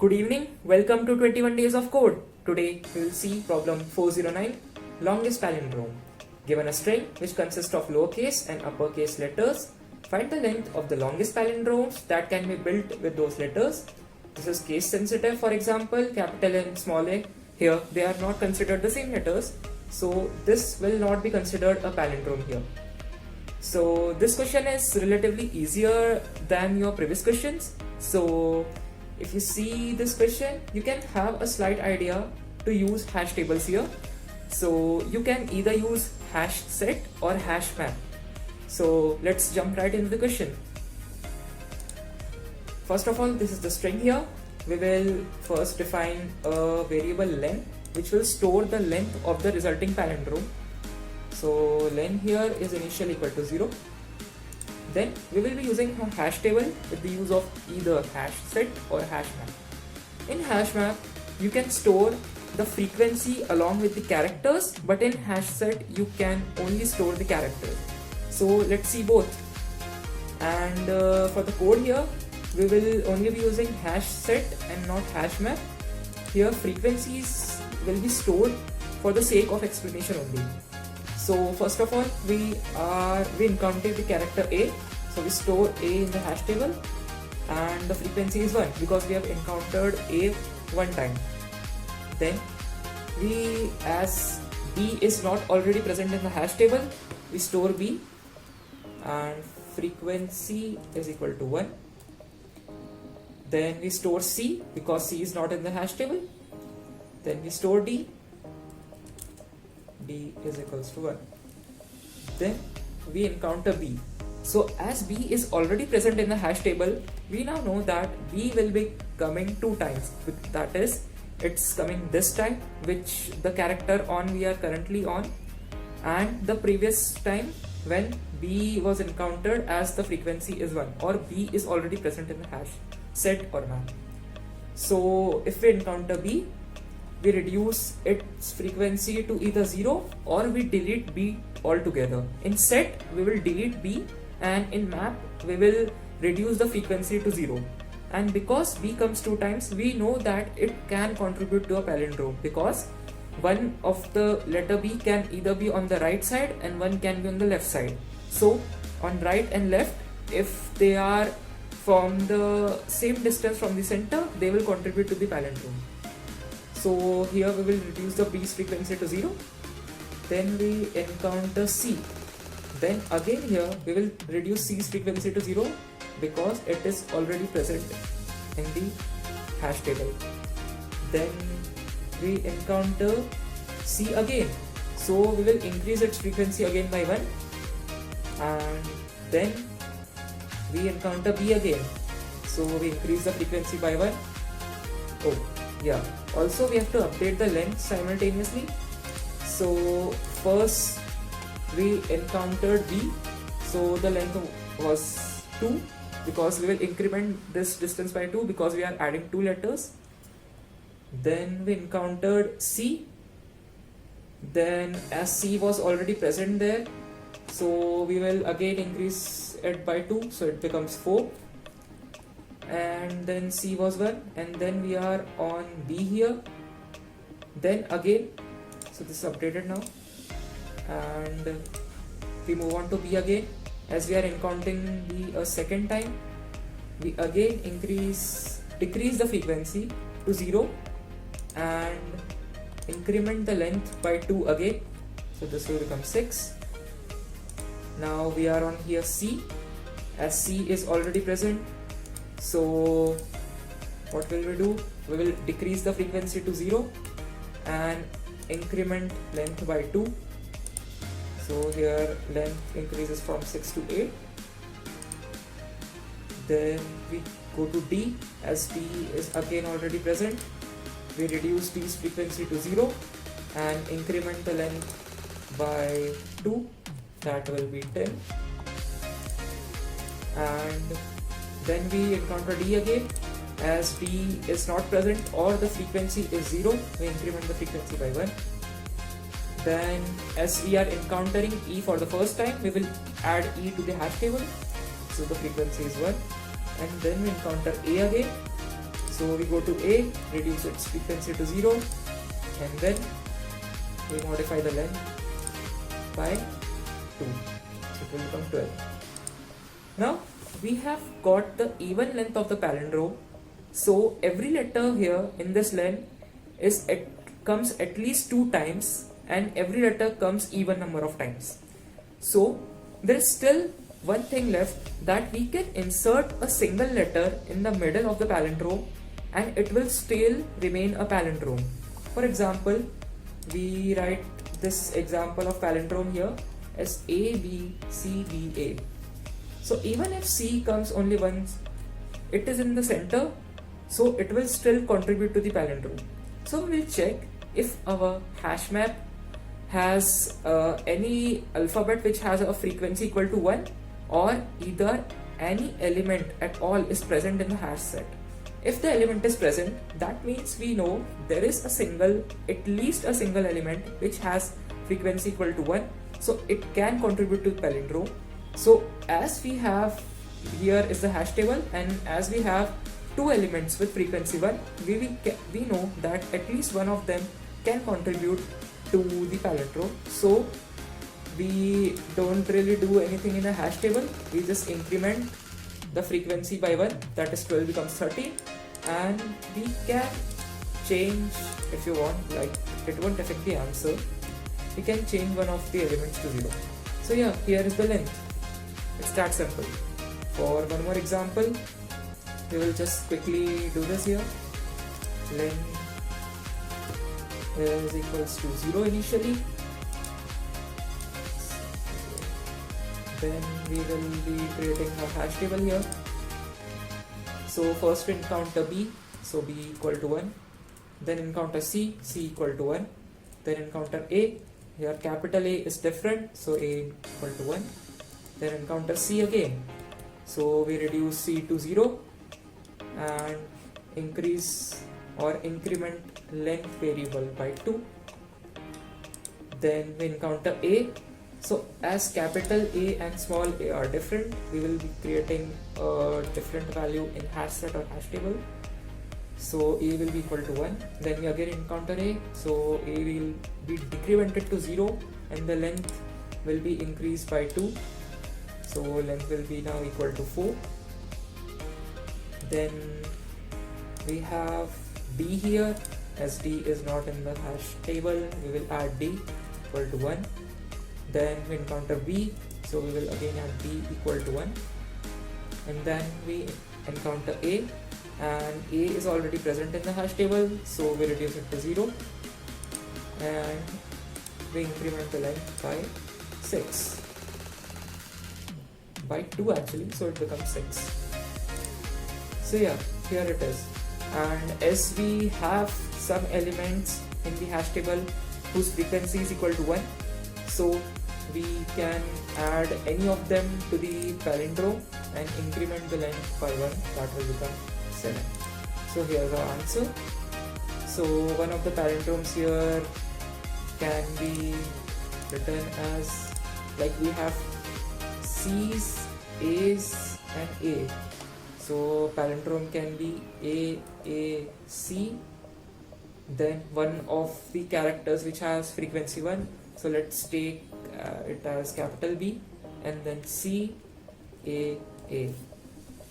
Good evening, welcome to 21 Days of Code. Today we will see problem 409, longest palindrome. Given a string which consists of lowercase and uppercase letters, find the length of the longest palindromes that can be built with those letters. This is case sensitive, for example, capital and small a. Here they are not considered the same letters, so this will not be considered a palindrome here. So this question is relatively easier than your previous questions. So if you see this question, you can have a slight idea to use hash tables here. So you can either use hash set or hash map. So let's jump right into the question. First of all, this is the string here. We will first define a variable len, which will store the length of the resulting palindrome. So len here is initially equal to 0. Then we will be using a hash table with the use of either hash set or hash map. In hash map, you can store the frequency along with the characters, but in hash set you can only store the characters. So let's see both. And for the code here, we will only be using hash set and not hash map. Here frequencies will be stored for the sake of explanation only. So first of all, we encounter the character A, so we store A in the hash table, and the frequency is 1 because we have encountered A one time. Then as B is not already present in the hash table, we store B and frequency is equal to 1. Then we store C because C is not in the hash table. Then we store D is equals to 1. Then we encounter B. So as B is already present in the hash table, we now know that B will be coming 2 times. That is, it's coming this time, which the character on we are currently on, and the previous time when B was encountered as the frequency is 1, or B is already present in the hash set or map. So if we encounter B, we reduce its frequency to either 0 or we delete B altogether. In set, we will delete B, and in map, we will reduce the frequency to 0. And because B comes 2 times, we know that it can contribute to a palindrome because one of the letter B can either be on the right side and one can be on the left side. So on right and left, if they are from the same distance from the center, they will contribute to the palindrome. So here we will reduce the B's frequency to 0. Then we encounter C. Then again here we will reduce C's frequency to 0 because it is already present in the hash table. Then we encounter C again. So we will increase its frequency again by 1. And then we encounter B again. So we increase the frequency by 1. Oh, yeah. Also we have to update the length simultaneously. So first we encountered B, so the length was 2 because we will increment this distance by 2 because we are adding 2 letters. Then we encountered C. Then as C was already present there, so we will again increase it by 2, so it becomes 4. And then C was 1, and then we are on B here. Then again, so this is updated now, and we move on to B again. As we are encountering B a second time, we again decrease the frequency to 0 and increment the length by 2 again, so this will become 6. Now we are on here C, as C is already present. So what will we do? We will decrease the frequency to 0 and increment length by 2. So here length increases from 6 to 8. Then we go to D, as D is again already present. We reduce D's frequency to 0 and increment the length by 2. That will be 10. And then we encounter D again. As D is not present or the frequency is 0, we increment the frequency by 1. Then as we are encountering E for the first time, we will add E to the hash table, so the frequency is 1. And then we encounter A again, So we go to A, reduce its frequency to 0, and then we modify the length by 2. So it will become 12. Now we have got the even length of the palindrome. So every letter here in this len comes at least 2 times, and every letter comes even number of times. So there is still one thing left, that we can insert a single letter in the middle of the palindrome and it will still remain a palindrome. For example, we write this example of palindrome here as A, B, C, B, A. So even if C comes only once, it is in the center, so it will still contribute to the palindrome. So we'll check if our hash map has any alphabet which has a frequency equal to 1, or either any element at all is present in the hash set. If the element is present, that means we know there is at least a single element which has frequency equal to 1, so it can contribute to palindrome. So as we have here is the hash table, and as we have 2 elements with frequency 1, we know that at least one of them can contribute to the palindrome. So we don't really do anything in a hash table, we just increment the frequency by 1, that is 12 becomes 13, and we can change if you want, like it won't affect the answer, we can change one of the elements to 0. So yeah, here is the length, it's that simple. For one more example, we will just quickly do this here. Length is equals to 0 initially, then we will be creating a hash table here. So first we encounter B, so B equal to 1, then encounter C, C equal to 1, then encounter A, here capital A is different, so A equal to 1, then encounter C again, so we reduce C to 0 and increase or increment length variable by 2. Then we encounter A. So as capital A and small a are different, we will be creating a different value in hash set or hash table. So A will be equal to 1. Then we again encounter A. So A will be decremented to 0 and the length will be increased by 2. So length will be now equal to 4. Then we have D here. As D is not in the hash table, we will add D equal to 1. Then we encounter B, so we will again add B equal to 1. And then we encounter A, and A is already present in the hash table, so we reduce it to 0. And we increment the length by 6. By 2 actually, so it becomes 6. So yeah, here it is. And as we have some elements in the hash table whose frequency is equal to 1, so we can add any of them to the palindrome and increment the length by 1, that will become 7. So here's our answer. So one of the palindromes here can be written as, like we have C's, A's and A. So palindrome can be A, C, then one of the characters which has frequency 1. So let's take it as capital B, and then C, A.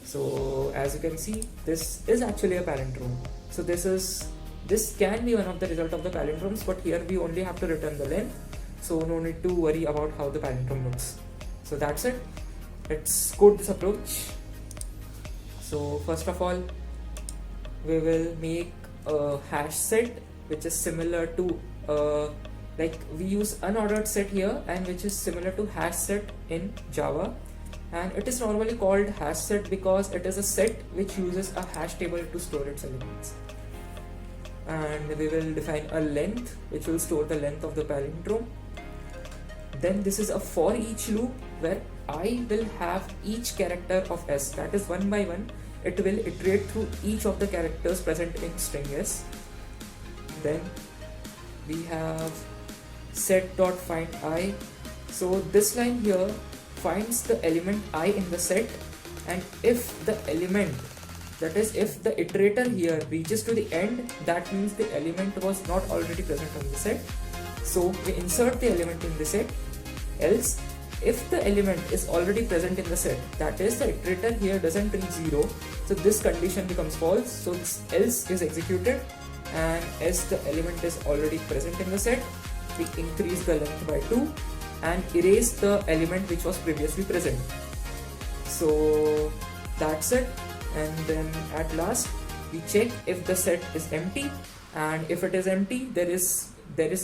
So as you can see, this is actually a palindrome. So this can be one of the result of the palindromes, but here we only have to return the length. So no need to worry about how the palindrome looks. So that's it. Let's code this approach. So first of all, we will make a hash set which is similar to like we use unordered set here, and which is similar to hash set in Java, and it is normally called hash set because it is a set which uses a hash table to store its elements. And we will define a length which will store the length of the palindrome. Then this is a for each loop where I will have each character of S, that is one by one it will iterate through each of the characters present in string S. Then we have set.find I. So this line here finds the element I in the set, and if the element That is, if the iterator here reaches to the end, that means the element was not already present on the set. So we insert the element in the set. Else, if the element is already present in the set, that is, the iterator here doesn't reach 0, so this condition becomes false. So this else is executed, and as the element is already present in the set, we increase the length by 2 and erase the element which was previously present. So that's it. And then at last we check if the set is empty, and if it is empty, there is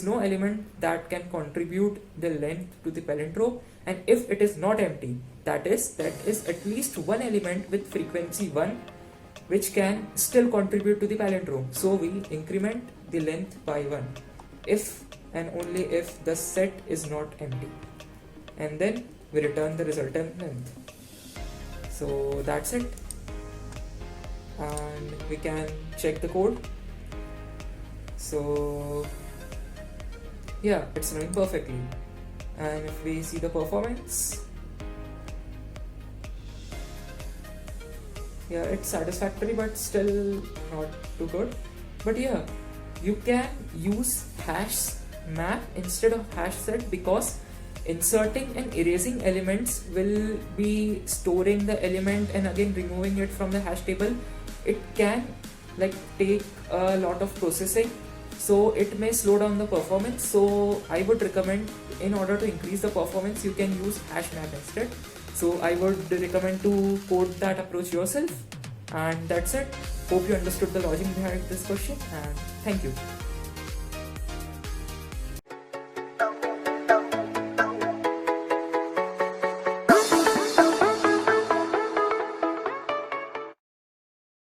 no element that can contribute the length to the palindrome. And if it is not empty, that is at least one element with frequency 1 which can still contribute to the palindrome. So we increment the length by 1 if and only if the set is not empty, and then we return the resultant length. So that's it, and we can check the code. So yeah, it's running perfectly. And if we see the performance, yeah, it's satisfactory but still not too good. But yeah, you can use hash map instead of hash set, because inserting and erasing elements will be storing the element and again removing it from the hash table. It can take a lot of processing, so it may slow down the performance. So I would recommend, in order to increase the performance, you can use hash map instead. So I would recommend to code that approach yourself. And that's it. Hope you understood the logic behind this question, and thank you.